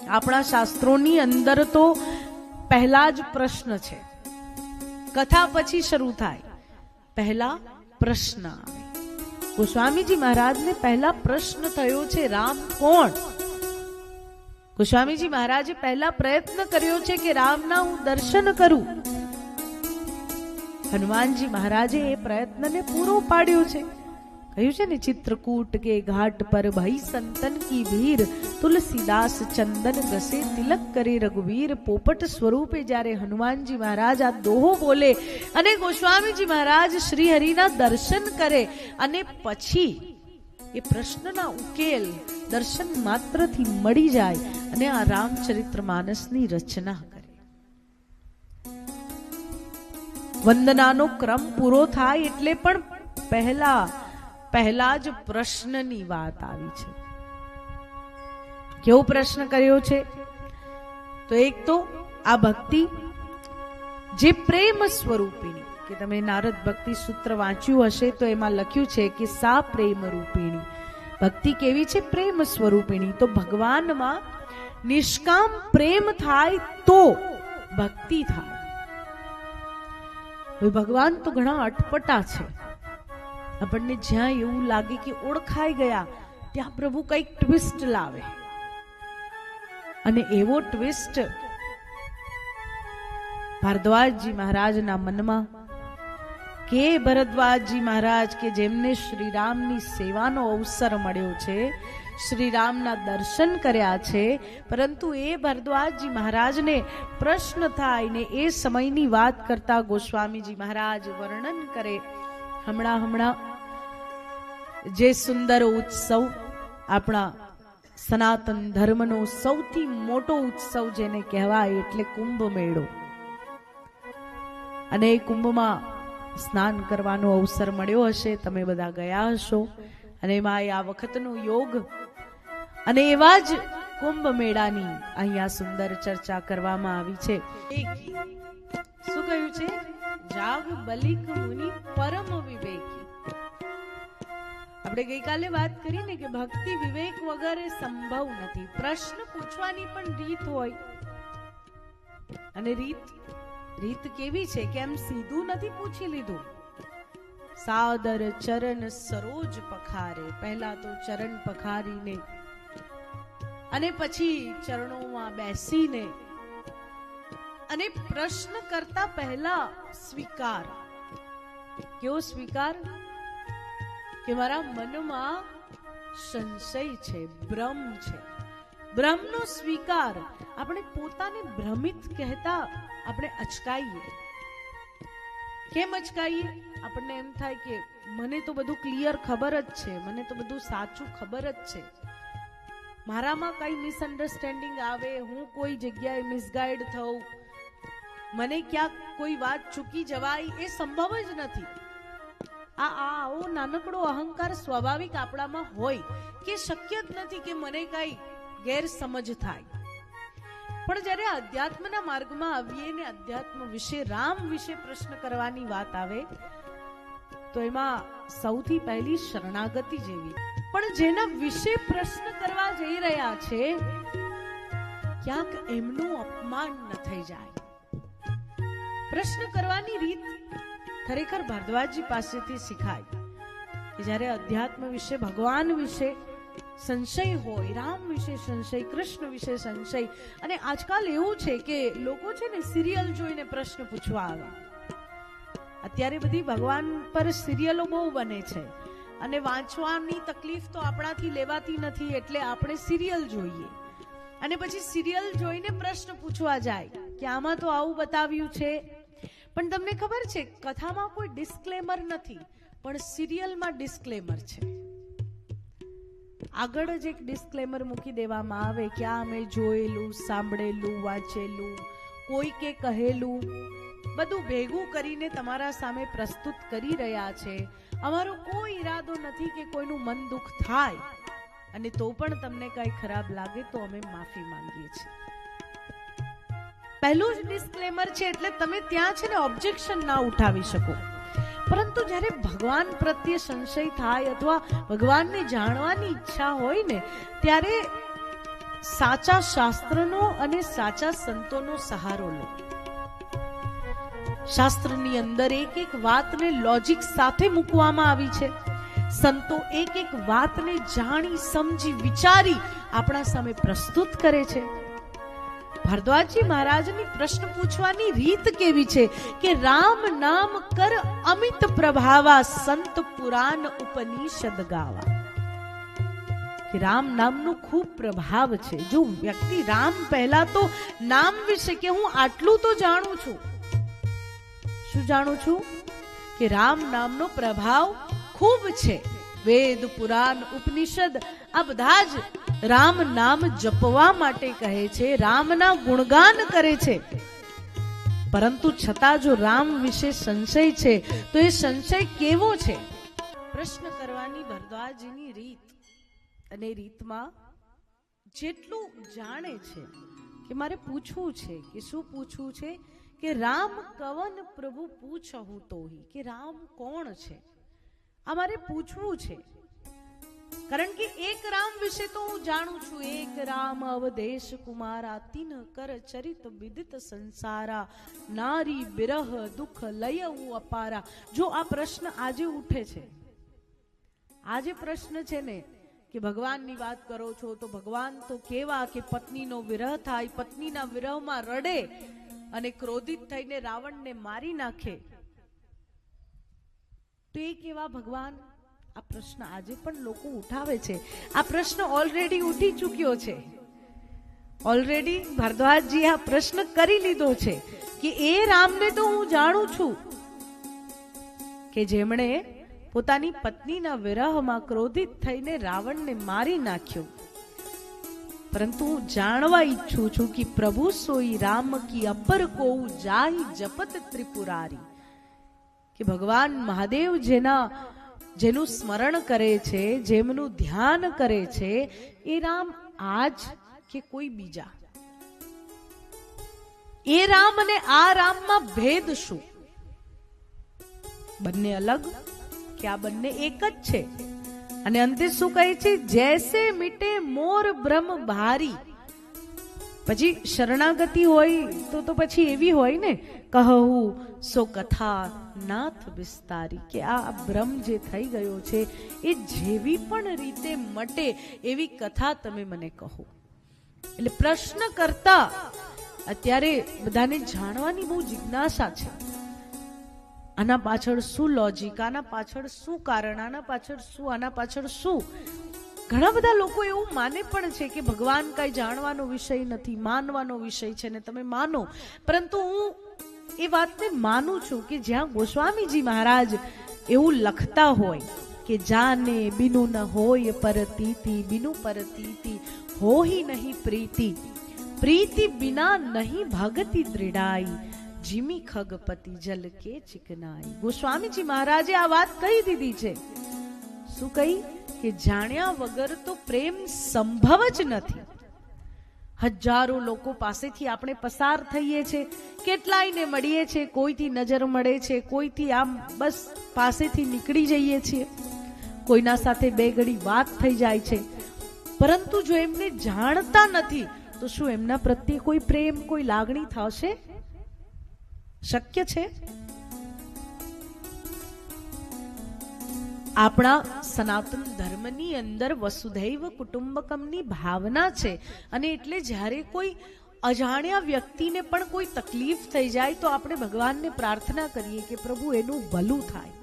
આપણા શાસ્ત્રોની અંદર તો પહેલા જ પ્રશ્ન છે, કથા પછી શરૂ થાય, પહેલા પ્રશ્ન આવે. ગોસ્વામીજી મહારાજને પહેલા પ્રશ્ન થયો છે, રામ કોણ? ગોસ્વામીજી મહારાજે પહેલા પ્રયત્ન કર્યો છે કે રામના હું દર્શન કરું. હનુમાનજી મહારાજે એ પ્રયત્નને પૂરો પાડ્યો છે. કહ્યું છે ને, ચિત્રકૂટ કે ઘાટ પર ભાઈ સંતન કી ભીર, તુલસીદાસ ચંદન ગસે તિલક કરે રઘુવીર. પોપટ સ્વરૂપે જ્યારે હનુમાનજી મહારાજ આ દોહો બોલે અને ગોસ્વામીજી મહારાજ શ્રી હરિના દર્શન કરે અને પછી એ પ્રશ્નના ઉકેલ દર્શન માત્રથી મળી જાય અને આ રામચરિત્ર માનસની રચના કરે. વંદનાનો ક્રમ પૂરો થાય એટલે પણ પહેલા જ પ્રશ્નની વાત આવી છે. કેવો પ્રશ્ન કર્યો છે? તો એક તો આ ભક્તિ જે પ્રેમ સ્વરૂપિણી, કે તમે નારદ ભક્તિ સૂત્ર વાંચ્યું હશે તો એમાં લખ્યું છે કે સા પ્રેમ રૂપિણી. ભક્તિ કેવી છે? પ્રેમ સ્વરૂપિણી. તો ભગવાનમાં નિષ્કામ પ્રેમ થાય તો ભક્તિ થાય. ભગવાન તો ઘણા અટપટા છે. આપણને જ્યાં એવું લાગે કે ઓળખાઈ ગયા ત્યાં પ્રભુ કઈક ટ્વિસ્ટ લાવે, અને એવો ટ્વિસ્ટ ભારદ્વાજજી મહારાજના મનમાં, કે ભરદ્વાજજી મહારાજ કે જેમને શ્રીરામની સેવાનો અવસર મળ્યો છે, શ્રીરામના દર્શન કર્યા છે, પરંતુ એ ભરદ્વાજજી મહારાજને પ્રશ્ન થાય ને એ સમયની વાત કરતા ગોસ્વામીજી મહારાજ વર્ણન કરે. હમણાં જે સુંદર ઉત્સવ, આપણા સનાતન ધર્મનો સૌથી મોટો ઉત્સવ જેને કહેવાય એટલે કુંભ મેળો, અને એ કુંભમાં સ્નાન કરવાનો અવસર મળ્યો હશે, તમે બધા ગયા હશો, અને એમાં આ વખતનો યોગ અને એવા જ કુંભ મેળાની અહીંયા સુંદર ચર્ચા કરવામાં આવી છે. શું કહ્યું છે? જાગ બલિક મુનિ પરમ વિવેકી. આપણે ગઈકાલે વાત કરી ને કે ભક્તિ વિવેક વગર સંભવ નથી. પ્રશ્ન પૂછવાની પણ રીત હોય, અને રીત કેવી છે કે એમ સીધું નથી પૂછી લીધું. સાદર ચરણ સરોજ પખારે, પહેલા તો ચરણ પખારીને અને પછી ચરણોમાં બેસીને અને પ્રશ્ન કરતા પહેલા સ્વીકાર. કેવો સ્વીકાર? કે મારા મનમાં સંશય છે, ભ્રમ છે. ભ્રમનો સ્વીકાર. આપણે પોતાને ભ્રમિત કહેતા આપણે અચકાઈએ. કેમ અચકાઈએ? આપણને એમ થાય કે મને તો બધું ક્લિયર ખબર જ છે, મને તો બધું સાચું ખબર જ છે, મારામાં કઈ મિસઅન્ડરસ્ટેન્ડિંગ આવે, હું કોઈ જગ્યાએ મિસગાઈડ થઉં, મને ક્યાંક કોઈ વાત ચૂકી જવાય, એ સંભવ જ નથી. આવો નાનકડો અહંકાર સ્વાભાવિક આપણામાં હોય કે શક્ય જ નથી કે મને કઈ ગેરસમજ થાય. પણ જ્યારે અધ્યાત્મના માર્ગમાં આવીએ ને અધ્યાત્મ વિશે, રામ વિશે પ્રશ્ન કરવાની વાત આવે તો એમાં સૌથી પહેલી શરણાગતિ જેવી. પણ જેના વિશે પ્રશ્ન કરવા જઈ રહ્યા છે ક્યાંક એમનું અપમાન ન થઈ જાય. પ્રશ્ન કરવાની રીત ખરેખર ભારદ્વાજજી પાસેથી શીખાય કે જ્યારે અધ્યાત્મ વિશે, ભગવાન વિશે સંશય હોય, રામ વિશે સંશય, કૃષ્ણ વિશે સંશય. અને આજકાલ એવું છે કે લોકો છે ને સિરિયલ જોઈને પ્રશ્ન પૂછવા આવે. અત્યારે બધી ભગવાન પર સિરિયલો બહુ બને છે અને વાંચવાની તકલીફ તો આપણાથી લેવાતી નથી, એટલે આપણે સિરિયલ જોઈએ અને પછી સિરિયલ જોઈને પ્રશ્ન પૂછવા જાય કે આમાં તો આવું બતાવ્યું છે. પણ તમને ખબર છે, કથામાં કોઈ ડિસ્ક્લેમર નથી, પણ સિરિયલમાં ડિસ્ક્લેમર છે. આગળ જ એક ડિસ્ક્લેમર મૂકી દેવામાં આવે કે આ અમે જોયેલું, સાંભળેલું, વાંચેલું, કોઈ કે કહેલું બધું ભેગું કરીને તમારા સામે પ્રસ્તુત કરી રહ્યા છે. અમારો કોઈ ઈરાદો નથી કે કોઈનું મન દુઃખ થાય, અને તો પણ તમને કઈ ખરાબ લાગે તો અમે માફી માંગીએ છીએ. પહેલું જ ડિસ્ક્લેમર છે, એટલે તમે ત્યાં છે ને ઓબ્જેક્શન ના ઉઠાવી શકો. પરંતુ જ્યારે ભગવાન પ્રત્યે સંશય થાય અથવા ભગવાનને જાણવાની ઈચ્છા હોય ને, ત્યારે સાચા શાસ્ત્રનો અને સાચા સંતોનો સહારો લો. શાસ્ત્રની અંદર એક એક વાતને લોજિક સાથે મૂકવામાં આવી છે. સંતો એક એક વાતને જાણી સમજી વિચારી આપણા સામે પ્રસ્તુત કરે છે. ભારદ્વાજજી મહારાજની પ્રશ્ન પૂછવાની રીત કેવી છે કે રામ નામ કર અમિત પ્રભાવા, સંત પુરાણ ઉપનિષદ ગાવા. કે રામ નામનું ખૂબ પ્રભાવ છે. જો વ્યક્તિ રામ, પહેલા તો નામ વિશે કે હું આટલું તો જાણું છું. શું જાણું છું? કે રામ નામનો પ્રભાવ ખૂબ છે. વેદ, પુરાણ, ઉપનિષદ આ બધા જ રામ નામ જપવા માટે કહે છે, રામના ગુણગાન કરે છે. પરંતુ છતાં જો રામ વિશે સંશય છે તો એ સંશય કેવો છે? પ્રશ્ન કરવાની ભરદ્વાજજીની રીત, અને રીતમાં જેટલું જાણે છે કે મારે પૂછવું છે, કે શું પૂછવું છે? કે રામ કવન પ્રભુ પૂછહું તોહી, કે રામ કોણ છે આ મારે પૂછવું છે. કારણ કે એક રામ વિશે તો હું જાણું છું, એક રામ અવદેશ કુમારા, તિન કર ચરિત વિદિત સંસારા, નારી બિરહ દુઃખ લયઉ અપારા. જો આ પ્રશ્ન આજે ઉઠે છે, આજે પ્રશ્ન છે ને કે ભગવાનની વાત કરો છો તો ભગવાન તો કેવા કે પત્નીનો વિરહ થાય, પત્નીના વિરહમાં રડે અને ક્રોધિત થઈને રાવણને મારી નાખે, તો એ કેવા ભગવાન? આ પ્રશ્ન આજે પણ લોકો ઉઠાવે છે. આ પ્રશ્ન ઓલરેડી ઉઠી ચૂક્યો છે. ઓલરેડી ભારદ્વાજજી આ પ્રશ્ન કરી લીધો છે કે એ રામને તો હું જાણું છું કે જેમણે પોતાની પત્નીના વિરહમાં ક્રોધિત થઈને રાવણને મારી નાખ્યો. પરંતુ હું જાણવા ઈચ્છું છું કે પ્રભુ સોઈ રામ કી અપર કોઉ જાહી જપત ત્રિપુરારી. કે ભગવાન મહાદેવ જેનું સ્મરણ કરે છે, જેમનું ધ્યાન કરે છે, એ રામ આજ કે કોઈ બીજા? એ રામ અને આ રામમાં ભેદ શું? બંને અલગ કે આ બંને એક જ છે? અને અંતે શું કહે છે? જૈસે મિટે મોર બ્રહ્મ ભારી. પછી શરણાગતિ હોય તો પછી એવી હોય ને, કહું સો કથા નાથ વિસ્તારી. કે આ ભ્રમ જે થઈ ગયો છે એ જેવી પણ રીતે મટે એવી કથા તમે મને કહો. એટલે પ્રશ્ન કરતા અત્યારે બધાને જાણવાની બહુ જિજ્ઞાસા છે. આના પાછળ શું લોજિક, આના પાછળ શું કારણ, આના પાછળ શું, આના પાછળ શું? ઘણા બધા લોકો એવું માને પણ છે કે ભગવાન કઈ જાણવાનો વિષય નથી, માનવાનો વિષય છે ને તમે માનો. પરંતુ હું એ વાતને માનું છું કે જ્યાં ગોસ્વામીજી મહારાજ એવું લખતા હોય કે જાને બિનુ ન હોય પરતીતિ, બિનુ પરતીતિ હોહી નહીં પ્રીતિ, પ્રીતિ બિના નહીં ભગતિ દૃઢાઈ, જીમી ખગપતિ જલ કે ચિકનાઈ. ગોસ્વામીજી મહારાજે આ વાત કહી દીધી છે. શું કહી? કે જાણ્યા વગર તો પ્રેમ સંભવ જ નથી. હજારો લોકો પાસેથી આપણે પસાર થઈએ છીએ, કેટલાયને મળીએ છીએ, કોઈથી નજર મળે છે, કોઈથી આમ બસ પાસેથી નીકળી જઈએ છીએ, કોઈના સાથે બે ઘડી વાત થઈ જાય છે. પરંતુ જો એમને જાણતા નથી તો શું એમના પ્રત્યે કોઈ પ્રેમ, કોઈ લાગણી થશે? શક્ય છે? આપણા સનાતન ધર્મની અંદર વસુધૈવ કુટુંબકમની ભાવના છે. અને એટલે જ્યારે કોઈ અજાણ્યા વ્યક્તિને પણ કોઈ તકલીફ થઈ જાય તો આપણે ભગવાનને પ્રાર્થના કરીએ કે પ્રભુ એનું ભલું થાય.